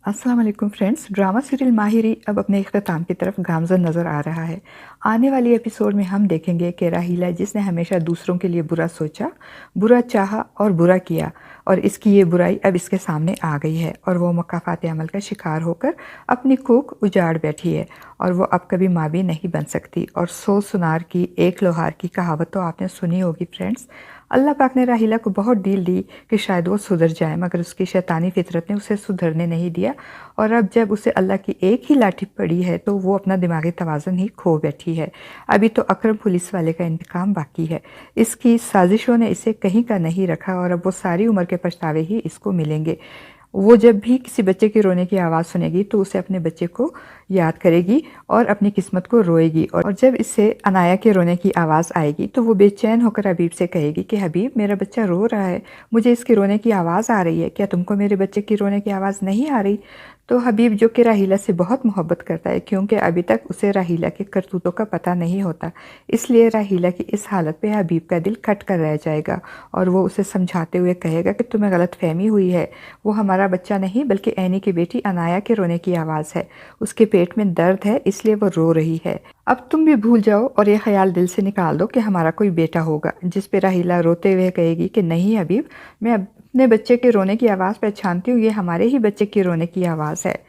अस्सलाम वालेकुम friends. Drama serial माहिरी अब अपने इख्तिताम की तरफ गामज़न नज़र आ रहा है। आने वाली एपिसोड में हम देखेंगे कि राहीला, जिसने हमेशा दूसरों के लिए बुरा सोचा, बुरा चाहा और बुरा किया, और इसकी ये बुराई अब इसके सामने आ गई है और वो मकाफ़ात अमल का शिकार होकर अपनी कूख उजाड़ बैठी है और वो अब कभी माँ भी नहीं बन सकती। और 100 सुनार की एक लोहार की कहावत तो आपने सुनी होगी फ्रेंड्स। अल्लाह पाक ने राहीला को बहुत डील दी कि शायद वो सुधर जाए, मगर उसकी शैतानी फितरत ने उसे सुधरने नहीं दिया। और अब जब उसे अल्लाह की एक ही लाठी पड़ी है तो वो अपना दिमागी तवाज़ुन ही खो बैठी है। अभी तो अकरम पुलिस वाले का इंतकाम बाकी है। इसकी साजिशों ने इसे कहीं का नहीं रखा और अब वो सारी उम्र के पछतावे ही इसको मिलेंगे। वो जब भी किसी बच्चे के रोने की आवाज़ सुनेगी तो उसे अपने बच्चे को याद करेगी और अपनी किस्मत को रोएगी। और जब इससे अनाया के रोने की आवाज़ आएगी तो वो बेचैन होकर हबीब से कहेगी कि हबीब, मेरा बच्चा रो रहा है, मुझे इसके रोने की आवाज़ आ रही है, क्या तुमको मेरे बच्चे की रोने की आवाज़ नहीं आ रही? तो हबीब, जो कि राहीला से बहुत मोहब्बत करता है क्योंकि अभी तक उसे राहीला के करतूतों का पता नहीं होता, इसलिए राहीला की इस हालत पे हबीब का दिल खट कर रह जाएगा और वो उसे समझाते हुए कहेगा कि तुम्हें गलतफहमी हुई है, वो हमारा बच्चा नहीं बल्कि ऐनी की बेटी अनाया के रोने की आवाज़ है। उसके पेट में दर्द है इसलिए वो रो रही है। अब तुम भी भूल जाओ और ये ख्याल दिल से निकाल दो कि हमारा कोई बेटा होगा। जिस पे राहीला रोते हुए कहेगी कि नहीं हबीब, मैं अपने बच्चे के रोने की आवाज़ पहचानती हूँ, ये हमारे ही बच्चे की रोने की आवाज़ है।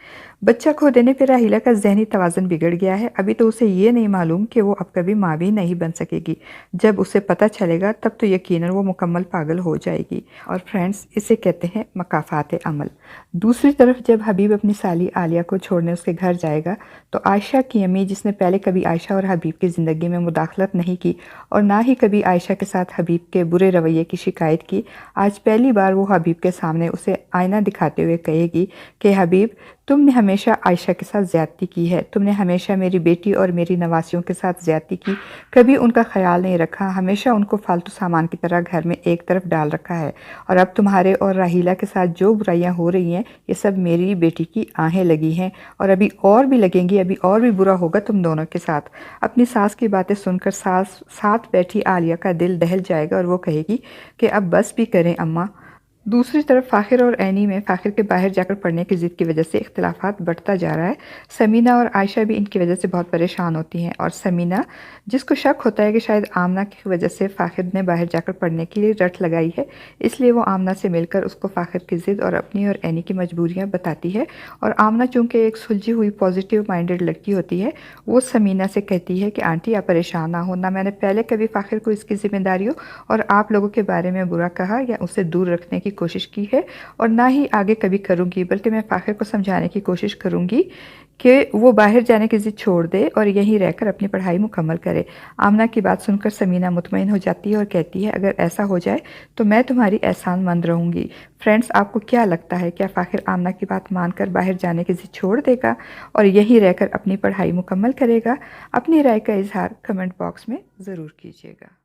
बच्चा खो देने पर राहीला का ज़हनी तवाज़ुन बिगड़ गया है। अभी तो उसे ये नहीं मालूम कि वो अब कभी माँ भी नहीं बन सकेगी। जब उसे पता चलेगा तब तो यकीनन वो मुकम्मल पागल हो जाएगी। और फ्रेंड्स, इसे कहते हैं मकाफ़ात अमल। दूसरी तरफ जब हबीब अपनी साली आलिया को छोड़ने उसके घर जाएगा तो आयशा की अम्मी, जिसने पहले कभी आयशा और हबीब की ज़िंदगी में मुदाखलत नहीं की और ना ही कभी आयशा के साथ हबीब के बुरे रवैये की शिकायत की, आज पहली बार वो हबीब के सामने उसे आईना दिखाते हुए कहेगी कि हबीब, तुमने हमेशा आयशा के साथ ज़्यादती की है, तुमने हमेशा मेरी बेटी और मेरी नवासियों के साथ ज़्यादती की, कभी उनका ख्याल नहीं रखा, हमेशा उनको फालतू सामान की तरह घर में एक तरफ डाल रखा है। और अब तुम्हारे और राहीला के साथ जो बुराइयां हो रही हैं, ये सब मेरी बेटी की आहें लगी हैं और अभी और भी लगेंगी, अभी और भी बुरा होगा तुम दोनों के साथ। अपनी सास की बातें सुनकर सास साथ बैठी आलिया का दिल दहल जाएगा और वो कहेगी कि अब बस भी करें अम्मा। दूसरी तरफ फ़ाखिर और ऐनी में फ़ाखिर के बाहर जाकर पढ़ने की ज़िद की वजह से इख्तिलाफ़ात बढ़ता जा रहा है। समीना और आयशा भी इनकी वजह से बहुत परेशान होती हैं और समीना, जिसको शक होता है कि शायद आमना की वजह से फ़ाखिर ने बाहर जाकर पढ़ने के लिए रट लगाई है, इसलिए वो आमना से मिलकर उसको फ़ाखिर की ज़िद और अपनी और ऐनी की मजबूरियाँ बताती है। और आमना चूँकि एक सुलझी हुई पॉजिटिव माइंडेड लड़की होती है, वो समीना से कहती है कि आंटी, आप परेशान ना हो, ना मैंने पहले कभी फ़ाखिर को इसकी ज़िम्मेदारियों और आप लोगों के बारे में बुरा कहा या उसे दूर रखने की कोशिश की है, और ना ही आगे कभी करूँगी, बल्कि मैं फ़ाखिर को समझाने की कोशिश करूँगी कि वो बाहर जाने की ज़िद छोड़ दे और यहीं रहकर अपनी पढ़ाई मुकम्मल करे। आमना की बात सुनकर समीना मुतमईन हो जाती है और कहती है, अगर ऐसा हो जाए तो मैं तुम्हारी एहसानमंद रहूँगी। फ्रेंड्स, आपको क्या लगता है, क्या फ़ाखिर आमना की बात मानकर बाहर जाने की ज़िद छोड़ देगा और यहीं रहकर अपनी पढ़ाई मुकम्मल करेगा? अपनी राय का इजहार कमेंट बॉक्स में ज़रूर कीजिएगा।